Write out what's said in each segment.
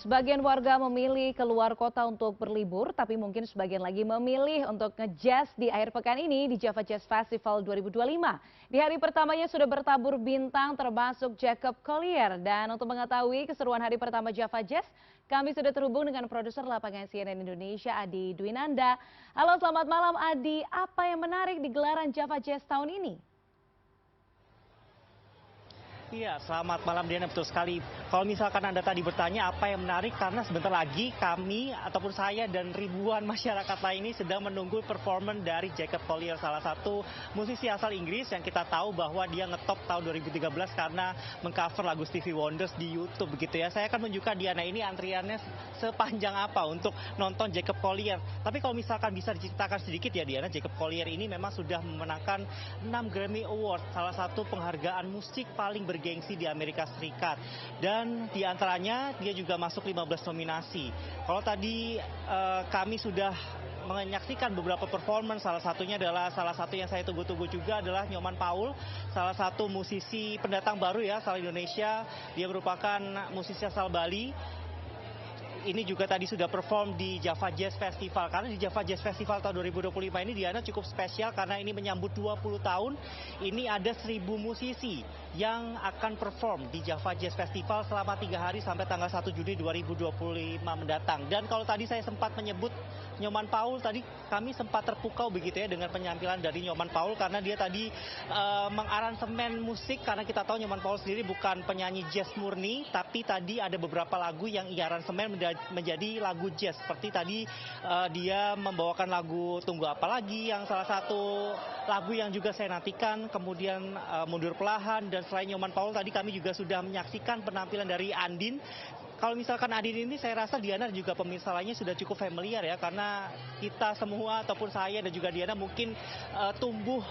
Sebagian warga memilih keluar kota untuk berlibur, tapi mungkin sebagian lagi memilih untuk ngejazz di akhir pekan ini di Java Jazz Festival 2025. Di hari pertamanya sudah bertabur bintang termasuk Jacob Collier. Dan untuk mengetahui keseruan hari pertama Java Jazz, kami sudah terhubung dengan produser lapangan CNN Indonesia Adi Dwinanda. Halo, selamat malam Adi. Apa yang menarik di gelaran Java Jazz tahun ini? Iya, selamat malam Diana, betul sekali. Kalau misalkan Anda tadi bertanya apa yang menarik, karena sebentar lagi kami ataupun saya dan ribuan masyarakat lain ini sedang menunggu performance dari Jacob Collier, salah satu musisi asal Inggris yang kita tahu bahwa dia ngetop tahun 2013 karena mengcover lagu Stevie Wonder di YouTube begitu ya. Saya akan menunjukkan Diana ini antriannya sepanjang apa untuk nonton Jacob Collier. Tapi kalau misalkan bisa diceritakan sedikit ya Diana, Jacob Collier ini memang sudah memenangkan 6 Grammy Award, salah satu penghargaan musik paling bergengsi di Amerika Serikat. Dan diantaranya dia juga masuk 15 nominasi. Kalau tadi kami sudah menyaksikan beberapa performance, salah satunya adalah salah satu yang saya tunggu-tunggu juga adalah Nyoman Paul, salah satu musisi pendatang baru ya asal Indonesia. Dia merupakan musisi asal Bali. Ini juga tadi sudah perform di Java Jazz Festival. Karena di Java Jazz Festival tahun 2025 ini Diana cukup spesial karena ini menyambut 20 tahun. Ini ada 1.000 musisi yang akan perform di Java Jazz Festival selama 3 hari sampai tanggal 1 Juni 2025 mendatang. Dan kalau tadi saya sempat menyebut Nyoman Paul, tadi kami sempat terpukau begitu ya dengan penampilan dari Nyoman Paul karena dia tadi mengaransemen musik, karena kita tahu Nyoman Paul sendiri bukan penyanyi jazz murni, tapi tadi ada beberapa lagu yang ia aransemen menjadi lagu jazz. Seperti tadi dia membawakan lagu Tunggu Apa Lagi yang salah satu lagu yang juga saya nantikan, kemudian Mundur Perlahan, dan selain Nyoman Paul tadi kami juga sudah menyaksikan penampilan dari Andin. Kalau misalkan Adin ini saya rasa Diana dan juga pemirsa lainnya sudah cukup familiar ya, karena kita semua ataupun saya dan juga Diana mungkin tumbuh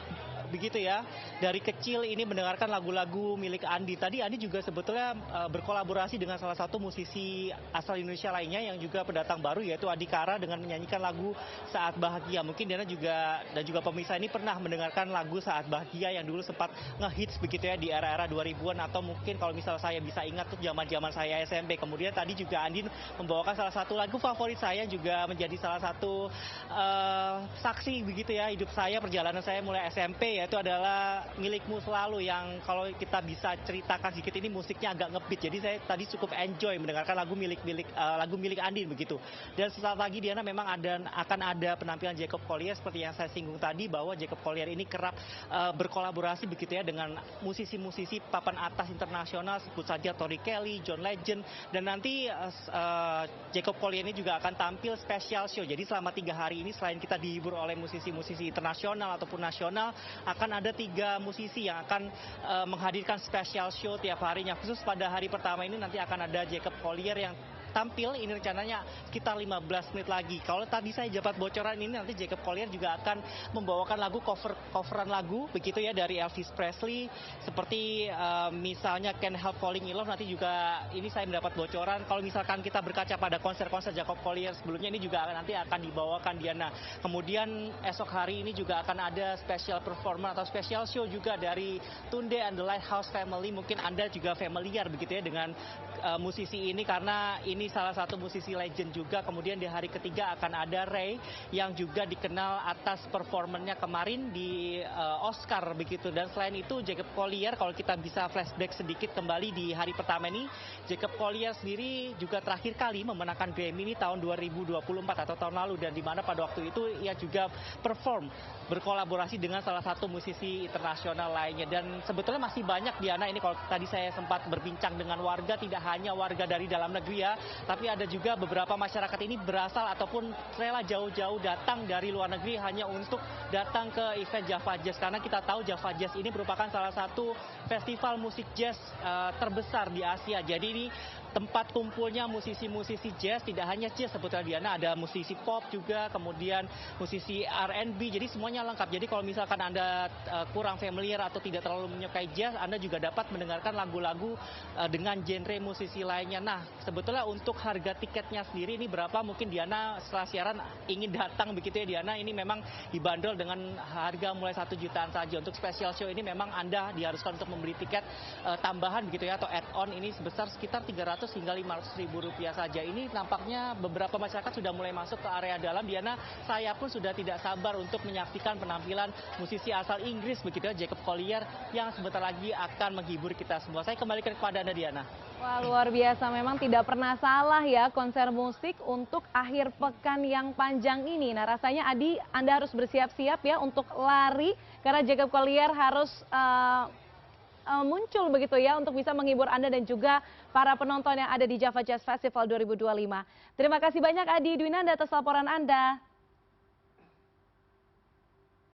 begitu ya dari kecil ini mendengarkan lagu-lagu milik Andi. Tadi Andi juga sebetulnya berkolaborasi dengan salah satu musisi asal Indonesia lainnya yang juga pendatang baru, yaitu Adi Kara, dengan menyanyikan lagu Saat Bahagia. Mungkin Diana juga dan juga pemirsa ini pernah mendengarkan lagu Saat Bahagia yang dulu sempat ngehits begitu ya di era-era 2000-an, atau mungkin kalau misal saya bisa ingat tuh zaman-zaman saya SMP. Kemudian tadi juga Andin membawakan salah satu lagu favorit saya, juga menjadi salah satu saksi begitu ya hidup saya, perjalanan saya mulai SMP, yaitu adalah Milikmu Selalu, yang kalau kita bisa ceritakan sedikit ini musiknya agak ngebeat. Jadi saya tadi cukup enjoy mendengarkan lagu milik Andin begitu. Dan sesaat lagi Diana memang akan ada penampilan Jacob Collier seperti yang saya singgung tadi, bahwa Jacob Collier ini kerap berkolaborasi begitu ya dengan musisi-musisi papan atas internasional, sebut saja Tori Kelly, John Legend, dan nanti Jacob Collier ini juga akan tampil special show. Jadi selama 3 hari ini selain kita dihibur oleh musisi-musisi internasional ataupun nasional, akan ada 3 musisi yang akan menghadirkan special show tiap harinya. Khusus pada hari pertama ini nanti akan ada Jacob Collier yang tampil, ini rencananya sekitar 15 menit lagi. Kalau tadi saya dapat bocoran ini nanti Jacob Collier juga akan membawakan lagu coveran lagu begitu ya dari Elvis Presley, seperti misalnya Can't Help Falling in Love. Nanti juga ini saya mendapat bocoran kalau misalkan kita berkaca pada konser-konser Jacob Collier sebelumnya, ini juga nanti akan dibawakan Diana. Kemudian esok hari ini juga akan ada special performance atau special show juga dari Tunde and the Lighthouse Family. Mungkin Anda juga familiar begitu ya dengan musisi ini karena ini salah satu musisi legend juga. Kemudian di hari ketiga akan ada Ray yang juga dikenal atas performennya kemarin di Oscar begitu. Dan selain itu Jacob Collier, kalau kita bisa flashback sedikit kembali di hari pertama ini, Jacob Collier sendiri juga terakhir kali memenangkan Grammy ini tahun 2024 atau tahun lalu, dan di mana pada waktu itu ia juga perform berkolaborasi dengan salah satu musisi internasional lainnya. Dan sebetulnya masih banyak Diana, ini kalau tadi saya sempat berbincang dengan warga, tidak hanya warga dari dalam negeri ya, tapi ada juga beberapa masyarakat ini berasal ataupun rela jauh-jauh datang dari luar negeri hanya untuk datang ke event Java Jazz, karena kita tahu Java Jazz ini merupakan salah satu festival musik jazz terbesar di Asia. Jadi ini tempat kumpulnya musisi-musisi jazz, tidak hanya jazz sebetulnya Diana, ada musisi pop juga, kemudian musisi R&B, jadi semuanya lengkap. Jadi kalau misalkan Anda kurang familiar atau tidak terlalu menyukai jazz, Anda juga dapat mendengarkan lagu-lagu dengan genre musisi lainnya. Nah, sebetulnya untuk harga tiketnya sendiri ini berapa? Mungkin Diana setelah siaran ingin datang begitu ya Diana, ini memang dibanderol dengan harga mulai 1 jutaan saja. Untuk special show ini memang Anda diharuskan untuk membeli tiket tambahan begitu ya, atau add-on ini sebesar sekitar 300 400 hingga 500 ribu rupiah saja. Ini nampaknya beberapa masyarakat sudah mulai masuk ke area dalam. Diana, saya pun sudah tidak sabar untuk menyaksikan penampilan musisi asal Inggris begitu ya, Jacob Collier, yang sebentar lagi akan menghibur kita semua. Saya kembalikan kepada Anda, Diana. Wah, luar biasa, memang tidak pernah salah ya konser musik untuk akhir pekan yang panjang ini. Nah, rasanya Adi, Anda harus bersiap-siap ya untuk lari karena Jacob Collier harus muncul begitu ya untuk bisa menghibur Anda dan juga para penonton yang ada di Java Jazz Festival 2025. Terima kasih banyak Adi Dwinanda atas laporan Anda.